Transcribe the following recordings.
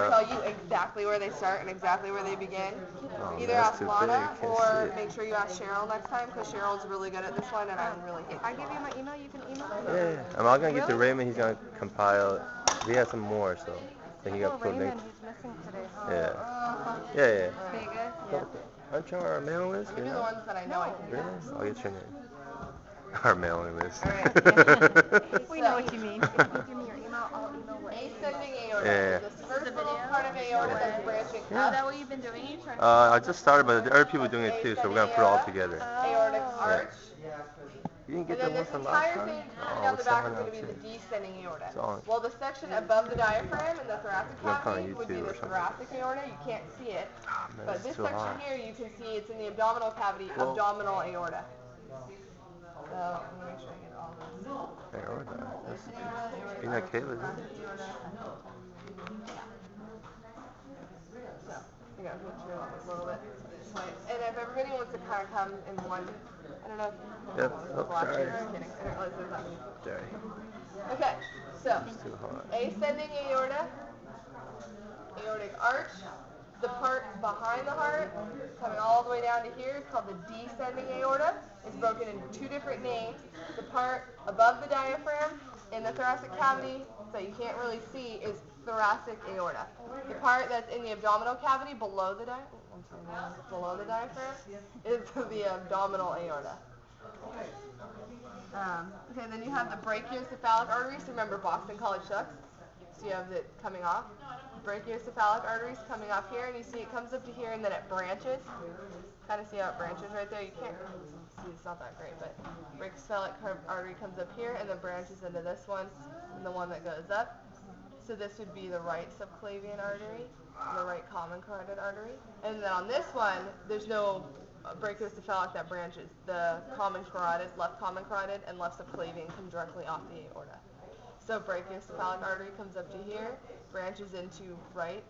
tell you exactly where they start and exactly where they begin. Oh, Either that's ask too Lana big. Can't see or it. make sure you ask Cheryl next time because Cheryl's really good at this one and I really hate. If I give you my email, you can email me. Yeah, I'm not gonna get to Raymond. He's gonna compile it. He has some more, so then he Oh, got put Raymond, link. he's missing today, huh? Yeah, yeah, yeah. Vegas? So, aren't you on our mailing list? Maybe You're the not? ones that I know I can Really? get. I'll get your name. Our mailing list. Alright. We know what you mean. If you give me your email, I'll email what. Ascending aorta. Yeah. This first little part of aorta that's branching Is up. that what you've been doing? I just started, but there are people doing it too, so we're gonna put it all together. Aortic arch. You didn't And get then that one this from last entire time? thing Oh, coming down the what's back that is one going to be out the descending aorta. It's on. Well, the section above the diaphragm and the thoracic Look on cavity would be YouTube the or something. thoracic aorta. You can't see it. Ah, man, But it's this too section hot. here, you can see it's in the abdominal cavity, Well- abdominal aorta. So, I'm going to make sure I get all this. Aorta. That's, Aorta, isn't that Kayla? thoracic aorta. So, I got to make sure a little bit. And if everybody wants to kind of come in one, I don't know if you Yep. want to Oh, watch sorry. it. I'm kidding. I didn't realize there was that many. Sorry. Okay, so It's too hot. ascending aorta, aortic arch. The part behind the heart, coming all the way down to here, is called the descending aorta. It's broken into two different names. The part above the diaphragm in the thoracic cavity that you can't really see is thoracic aorta. The part that's in the abdominal cavity below the diaphragm is the abdominal aorta. Okay, then you have the brachiocephalic arteries. Remember Boston College Shucks? So you have it coming off. Brachiocephalic arteries coming off here, and you see it comes up to here, and then it branches. Kind of see how it branches right there. You can't see, it's not that great, but brachiocephalic artery comes up here, and then branches into this one, and the one that goes up. So this would be the right subclavian artery, the right common carotid artery. And then on this one, there's no brachiocephalic that branches. The common carotid, left common carotid, and left subclavian come directly off the aorta. So brachiocephalic artery comes up to here, branches into right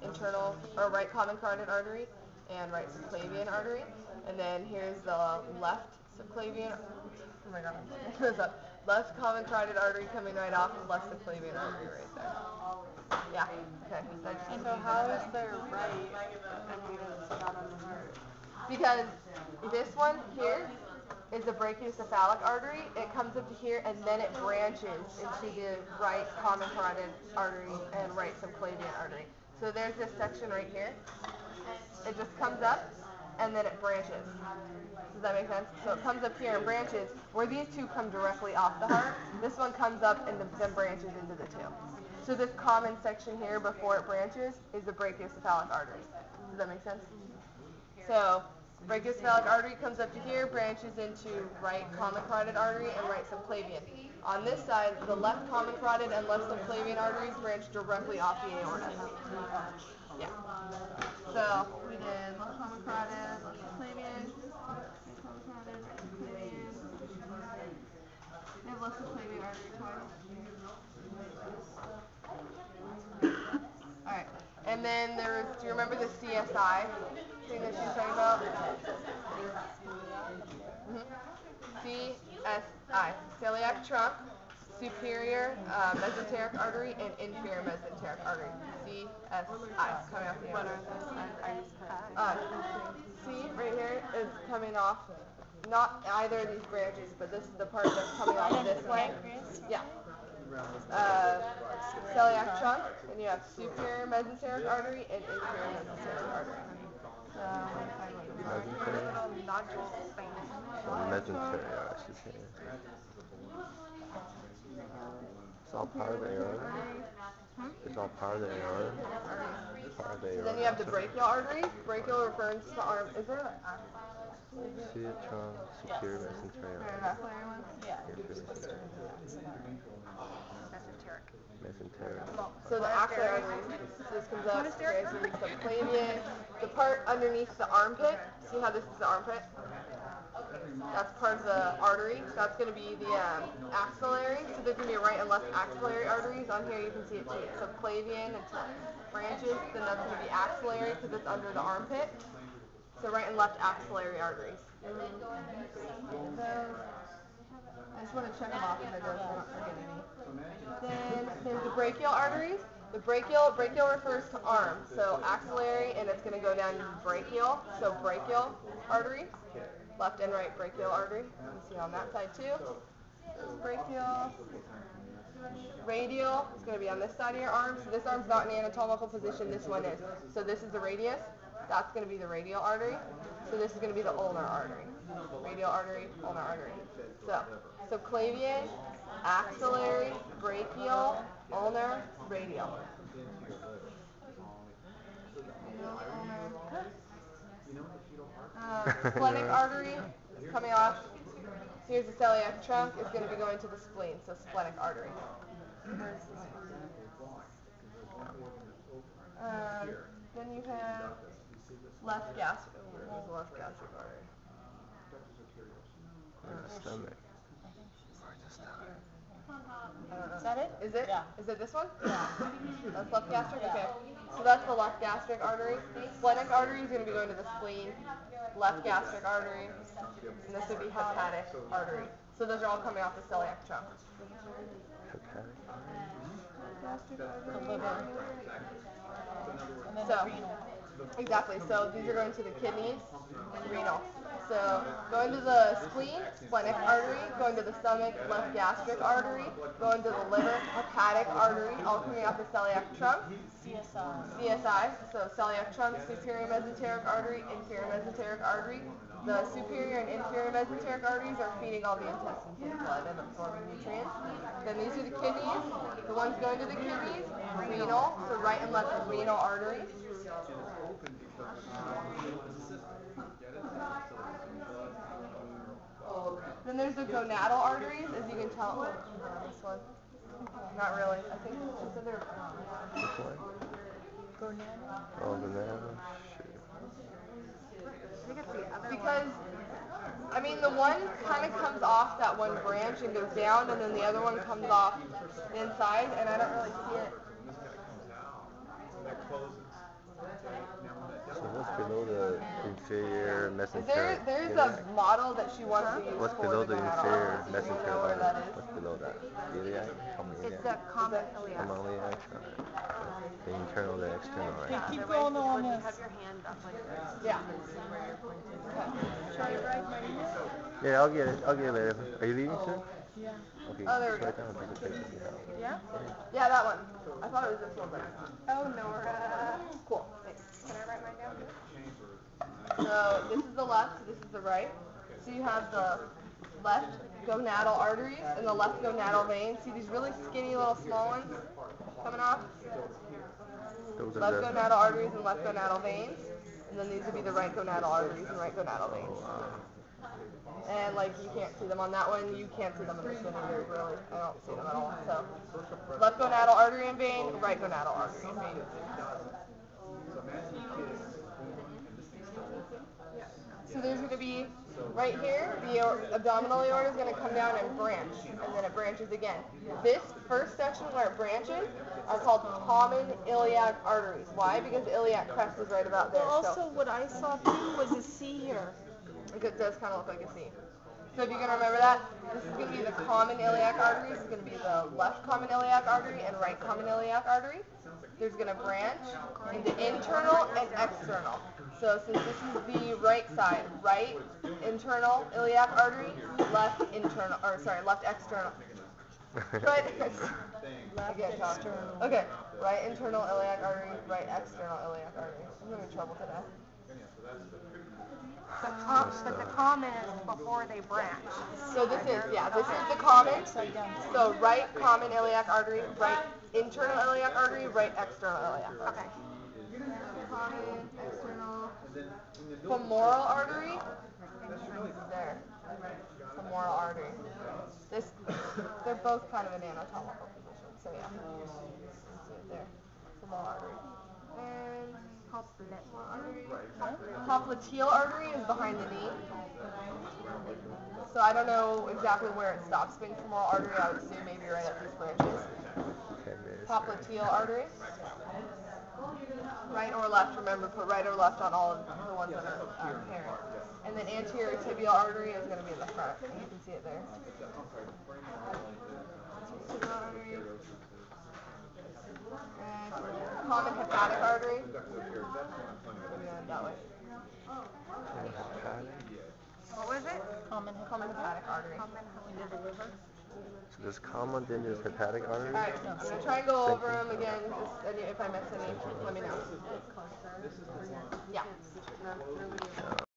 internal or right common carotid artery and right subclavian artery, and then here's the left subclavian. Oh my God, I'm screwing this up. Left common carotid artery coming right off, left subclavian artery right there. Yeah. Okay. And so how is there right and it's not on the heart? Because this one here is the brachiocephalic artery. It comes up to here and then it branches into the right common carotid artery and right subclavian artery. So there's this section right here. It just comes up and then it branches. Does that make sense? So it comes up here and branches. Where these two come directly off the heart, this one comes up and then branches into the two. So this common section here before it branches is the brachiocephalic artery. Does that make sense? So brachiocephalic artery comes up to here, branches into right common carotid artery and right subclavian. On this side, the left common carotid and left subclavian arteries branch directly off the aorta. Yeah. So we did left common carotid, left subclavian, right common carotid, right subclavian. We have left subclavian artery twice. Alright. And then there's, do you remember the CSI thing that she was talking about? CSI, celiac trunk, superior mesenteric artery, and inferior mesenteric artery. CSI, coming off the aorta. See, right here is coming off, not either of these branches, but this is the part that's coming off this way. Yeah. Celiac trunk, and you have superior mesenteric artery and inferior mesenteric artery. Mesentery, I should say. It's all part of the aorta. It's all part of the aorta. Part of the aorta. And then you have the brachial artery. Brachial refers to arm. Is there Celiac trunk, superior mesenteric artery. axillary ones? Yeah. Mesenteric. So the axillary artery, this comes up, branches into subclavian. The part underneath the armpit, see how this is the armpit? That's part of the artery. That's going to be the axillary. So there's going to be right and left axillary arteries. On here you can see it too. Subclavian and branches. Then that's going to be axillary because it's under the armpit. So right and left axillary arteries. So I just want to check them off because I don't want to forget any. Then there's the brachial arteries. The brachial refers to arm, so axillary, and it's going to go down to brachial, so brachial artery, left and right brachial artery. You can see on that side too. Brachial. Radial is going to be on this side of your arm, so this arm's not in anatomical position, this one is. So this is the radius, that's going to be the radial artery, so this is going to be the ulnar artery. Radial artery, ulnar artery. So clavian, axillary, brachial, ulnar, radial. Splenic artery is coming off. Here's the celiac trunk. It's going to be going to the spleen, so splenic artery. Then you have left gastric. Where's the left gastric artery? Stomach. Is that it? Is it? Yeah. Is it this one? Yeah. That's left gastric? Yeah. Okay. So that's the left gastric artery. Splenic artery is going to be going to the spleen. Left gastric artery. And this would be hepatic artery. So those are all coming off the celiac trunk. Hepatic. Gastric The artery. liver. And then So, the renal. exactly. So these are going to the kidneys and renal. So going to the spleen, splenic artery, going to the stomach, left gastric artery, going to the liver, hepatic artery, all coming off the celiac trunk. CSI, so celiac trunk, superior mesenteric artery, inferior mesenteric artery. The superior and inferior mesenteric arteries are feeding all the intestines with blood and absorbing nutrients. Then these are the kidneys. The ones going to the kidneys, renal, so right and left renal arteries. Then there's the gonadal arteries, as you can tell. This one. Not really. I think it's just they're Which one? Gonadal? Oh, gonadal. because I mean the one kind of comes off that one branch and goes down, and then the other one comes off the inside, and I don't really see it. So what's below the inferior mesenteric? There's a model that she wants to use What's for below the the gonadal inferior arteries. Do you mesenteric know where artery? that is? What's below that? Iliac? It's the common iliac. Common iliac. The internal, the external, Okay, right? keep going on Have this. your hand up like this. Yeah. Should I write my email? Yeah, I'll get it. I'll get it later. Are you leaving soon? Yeah. Okay. Oh, there we just write go. down a piece of paper if you have it. Yeah? Yeah, that one. I thought it was this one, but it's not. Oh, Nora. Cool. Thanks. Can I write mine down? So this is the left, this is the right. So you have the left gonadal arteries and the left gonadal veins. See these really skinny little small ones coming off? Those are Left the... gonadal arteries and left gonadal veins. And then these would be the right gonadal arteries and right gonadal veins. And like you can't see them on that one, you can't see them in this one either, really. I don't see them at all. So left gonadal artery and vein, right gonadal artery and vein. So there's going to be, right here, the abdominal aorta is going to come down and branch, and then it branches again. This first section where it branches are called common iliac arteries. Why? Because the iliac crest is right about there. Well, also what I saw too was a C here. It does kind of look like a C. So if you're going to remember that, this is going to be the common iliac artery. This is going to be the left common iliac artery and right common iliac artery. There's going to branch into internal and external. So since this is the right side, right internal iliac artery, left internal, or sorry, left external. Right, Left external. okay, right internal iliac artery, right external iliac artery. I'm having trouble today. But the common is before they branch. So this is the common. So right common iliac artery, right internal iliac artery, right external iliac artery. Okay. Common, external, femoral artery. There. Femoral artery. They're both kind of in anatomical position. So yeah. You can see it there. Femoral artery. And popliteal artery is behind the knee. So I don't know exactly where it stops being femoral artery. I would assume maybe right at these branches. Popliteal artery. Right or left, remember, put right or left on all of the ones that are apparent. And then anterior tibial artery is going to be in the front. And you can see it there. Tibial artery. Common hepatic artery. Yeah, that way. Hepatic. What was it? Common hepatic artery. Into the liver? So there's common, then there's hepatic artery. Alright, I'm going to try and go over them again. If I miss any, let me know. Yeah.